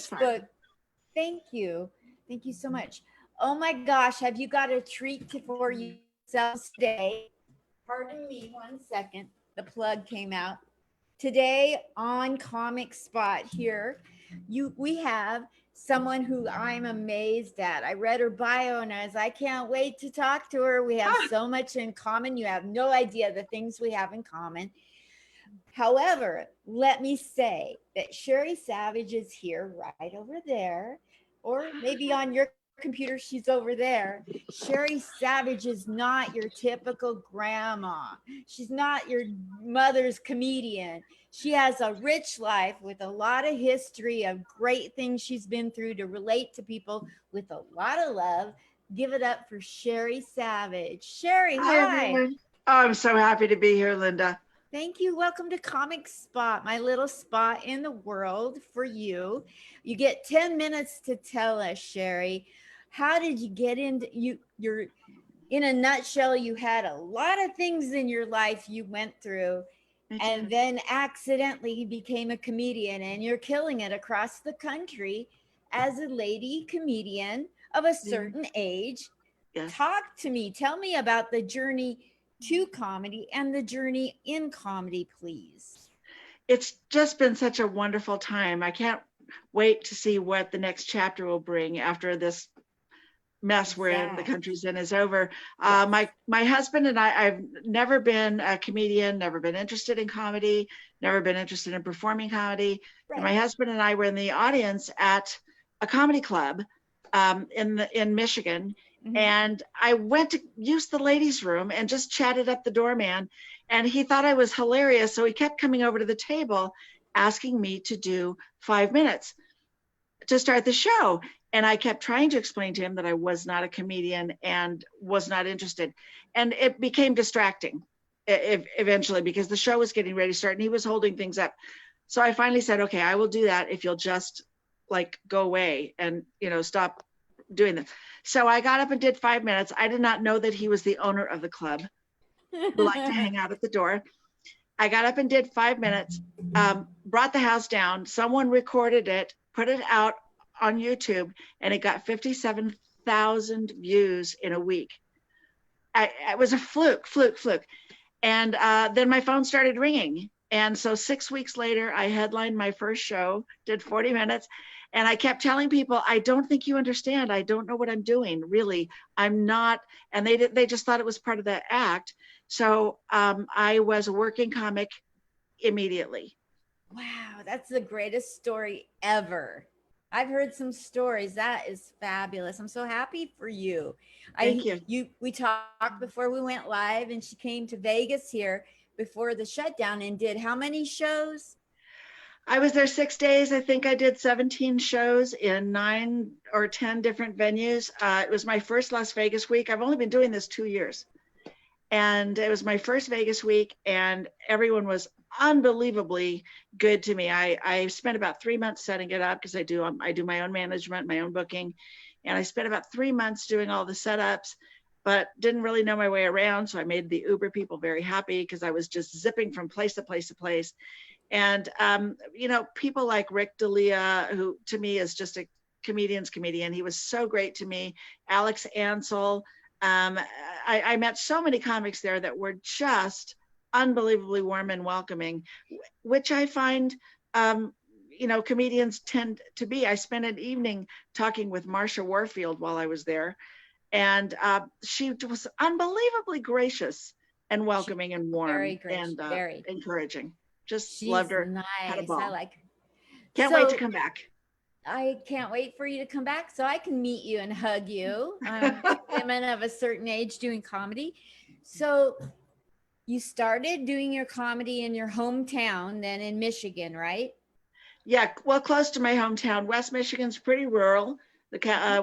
Facebook. Thank you. Thank you so much. Oh my gosh, have you got a treat for yourselves today? Pardon me 1 second. The plug came out. Today on Comic Spot here, we have someone who I'm amazed at. I read her bio and I can't wait to talk to her. We have so much in common. You have no idea the things we have in common. However, let me say that Shari Savage is here right over there, or maybe on your computer, she's over there. Shari Savage is not your typical grandma. She's not your mother's comedian. She has a rich life with a lot of history of great things she's been through to relate to people with a lot of love. Give it up for Shari Savage. Shari, Hi, hi. everyone. Oh, I'm so happy to be here, Linda. Thank you. Welcome to Comic Spot, my little spot in the world for you. You get 10 minutes to tell us, Shari. How did you get into you're in a nutshell, you had a lot of things in your life you went through Me and too. then accidentally became a comedian and you're killing it across the country as a lady comedian of a Yeah. certain age. Yes. Talk to me. Tell me about the journey to comedy and the journey in comedy, please. It's just been such a wonderful time. I can't wait to see what the next chapter will bring after this mess where the Exact. country's in is over. Yes. My husband and I've never been a comedian, never been interested in comedy, never been interested in performing comedy. And Right. my husband and I were in the audience at a comedy club in Michigan. Mhm. And I went to use the ladies' room and just chatted up the doorman. And he thought I was hilarious. So he kept coming over to the table asking me to do 5 minutes to start the show. And I kept trying to explain to him that I was not a comedian and was not interested. And it became distracting eventually because the show was getting ready to start and he was holding things up. So I finally said, okay, I will do that if you'll just like go away and, stop doing this. So I got up and did 5 minutes. I did not know that he was the owner of the club who liked to hang out at the door. I got up and did 5 minutes, brought the house down. Someone recorded it, put it out on YouTube, and it got 57,000 views in a week. It was a fluke. And then my phone started ringing. And so 6 weeks later, I headlined my first show, did 40 minutes. And I kept telling people, I don't think you understand. I don't know what I'm doing. Really, I'm not. And they just thought it was part of the act. So I was a working comic immediately. Wow, that's the greatest story ever. I've heard some stories. That is fabulous. I'm so happy for you. Thank you. We talked before we went live and she came to Vegas here before the shutdown and did how many shows? I was there 6 days. I think I did 17 shows in 9 or 10 different venues. It was my first Las Vegas week. I've only been doing this 2 years. And it was my first Vegas week, and everyone was unbelievably good to me. I spent about 3 months setting it up because I do my own management, my own booking, and I spent about 3 months doing all the setups, but didn't really know my way around. So I made the Uber people very happy because I was just zipping from place to place to place. And people like Rick D'Elia, who to me is just a comedian's comedian. He was so great to me. Alex Ansel. I met so many comics there that were just unbelievably warm and welcoming, which I find, comedians tend to be. I spent an evening talking with Marsha Warfield while I was there, and she was unbelievably gracious and She's welcoming and warm very gracious, and very. encouraging. Just loved She's her, had a nice. I ball. like her. Can't wait to So come back. I can't wait for you to come back so I can meet you and hug you. Women of a certain age doing comedy. So you started doing your comedy in your hometown, then in Michigan, right? Yeah, well, close to my hometown. West Michigan's pretty rural.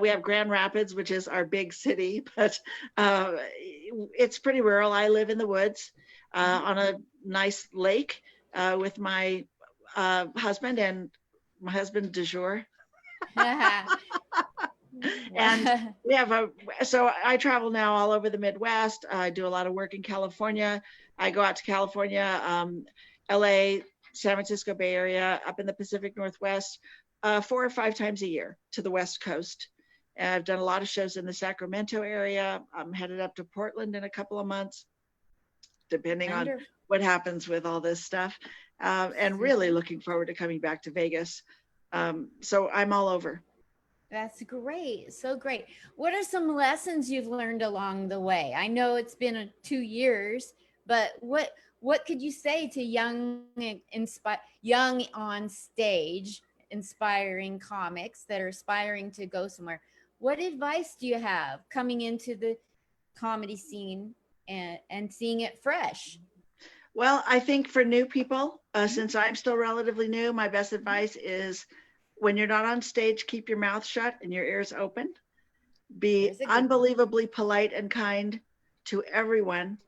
We have Grand Rapids, which is our big city, but uh, it's pretty rural. I live in the woods on a nice lake with my husband and my husband du jour. And we have so I travel now all over the Midwest. I do a lot of work in California. I go out to California, LA, San Francisco Bay Area, up in the Pacific Northwest, 4 or 5 times a year to the West Coast. And I've done a lot of shows in the Sacramento area. I'm headed up to Portland in a couple of months, depending on Wonderful. what happens with all this stuff. And really looking forward to coming back to Vegas. So I'm all over. That's great. So great. What are some lessons you've learned along the way? I know it's been 2 years, but what could you say to young on stage inspiring comics that are aspiring to go somewhere? What advice do you have coming into the comedy scene and seeing it fresh? Well, I think for new people, Mhm. since I'm still relatively new, my best advice is when you're not on stage, keep your mouth shut and your ears open. Be There's a good one. unbelievably polite and kind to everyone.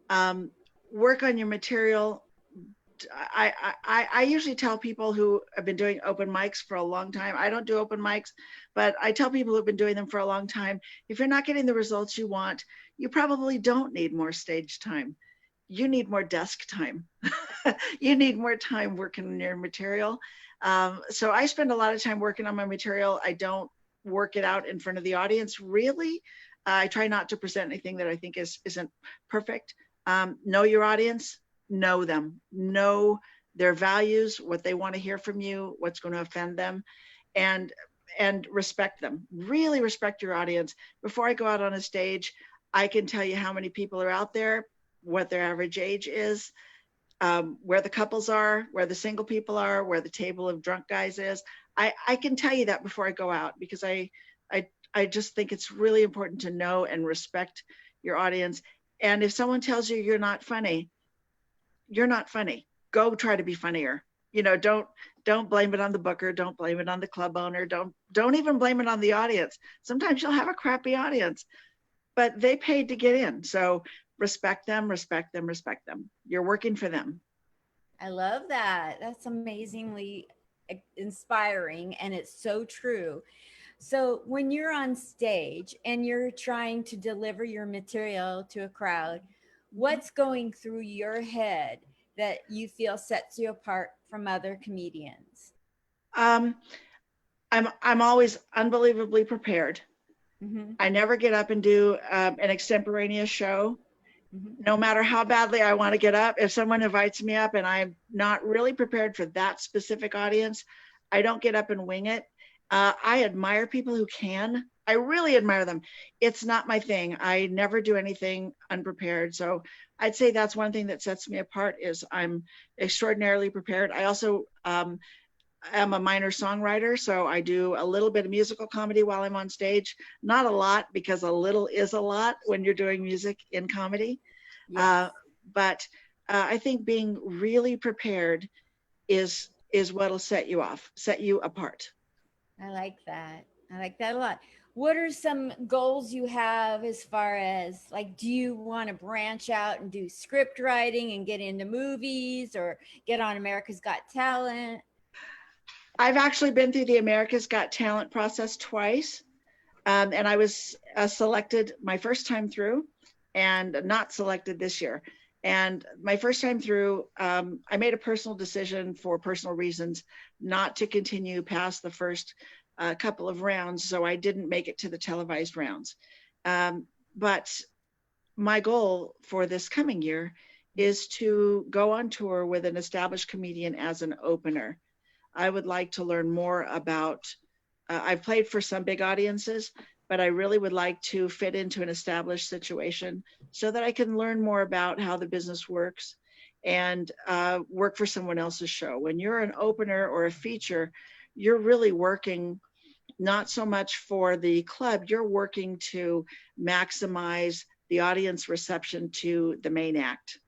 Um, Work on your material. I usually tell people who have been doing open mics for a long time. I don't do open mics, but I tell people who've been doing them for a long time, if you're not getting the results you want, you probably don't need more stage time. You need more desk time. You need more time working on your material. So I spend a lot of time working on my material. I don't work it out in front of the audience really. I try not to present anything that I think isn't perfect. Know your audience, know them, know their values, what they want to hear from you, what's going to offend them, and respect them. Really respect your audience. Before I go out on a stage, I can tell you how many people are out there, what their average age is, where the couples are, where the single people are, where the table of drunk guys is. I can tell you that before I go out because I I just think it's really important to know and respect your audience. And if someone tells you you're not funny, you're not funny. Go try to be funnier. You know, don't blame it on the booker, don't blame it on the club owner, don't even blame it on the audience. Sometimes you'll have a crappy audience, but they paid to get in. So respect them, respect them, respect them. You're working for them. I love that. That's amazingly inspiring and it's so true. So, when you're on stage and you're trying to deliver your material to a crowd, what's going through your head that you feel sets you apart from other comedians? Um, I'm always unbelievably prepared. Mm-hmm. I never get up and do an extemporaneous show. Mm-hmm. No matter how badly I want to get up, if someone invites me up and I'm not really prepared for that specific audience, I don't get up and wing it. I admire people who can. I really admire them. It's not my thing. I never do anything unprepared. So I'd say that's one thing that sets me apart is I'm extraordinarily prepared. I also am a minor songwriter, so I do a little bit of musical comedy while I'm on stage. Not a lot because a little is a lot when you're doing music in comedy. Yes, Uh, but I think being really prepared is what'll set you off, set you apart. I like that. I like that a lot. What are some goals you have as far as like, do you want to branch out and do script writing and get into movies or get on America's Got Talent? I've actually been through the America's Got Talent process twice, and I was selected my first time through, and not selected this year. And my first time through, I made a personal decision for personal reasons not to continue past the first couple of rounds, so I didn't make it to the televised rounds. But my goal for this coming year is to go on tour with an established comedian as an opener. I would like to learn more about, I've played for some big audiences, but I really would like to fit into an established situation so that I can learn more about how the business works and work for someone else's show. When you're an opener or a feature, you're really working not so much for the club, you're working to maximize the audience reception to the main act,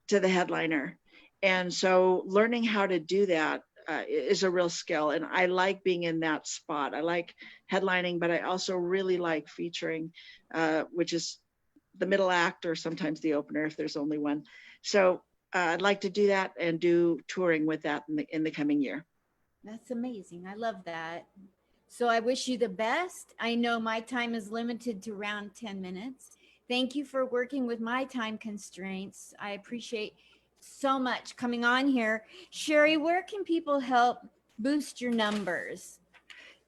to the headliner. And so learning how to do that is a real skill. And I like being in that spot. I like headlining, but I also really like featuring, which is the middle act or sometimes the opener if there's only one. So I'd like to do that and do touring with that in the coming year. That's amazing. I love that. So I wish you the best. I know my time is limited to around 10 minutes. Thank you for working with my time constraints. I appreciate so much coming on here. Shari, where can people help boost your numbers?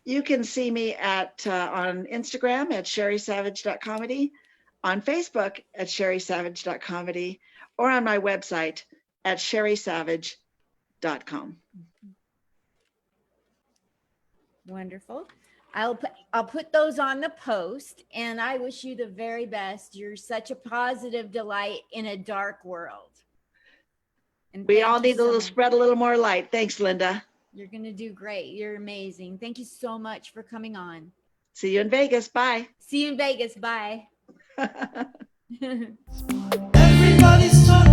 You can see me at on Instagram at sherrysavage.comedy, on Facebook at sherrysavage.comedy, or on my website at sherrysavage.com. Wonderful. I'll put those on the post, and I wish you the very best. You're such a positive delight in a dark world. And We thank all you need so to much. spread a little more light. Thanks, Linda. You're going to do great. You're amazing. Thank you so much for coming on. See you in Vegas. Bye. See you in Vegas. Bye. Everybody's talking.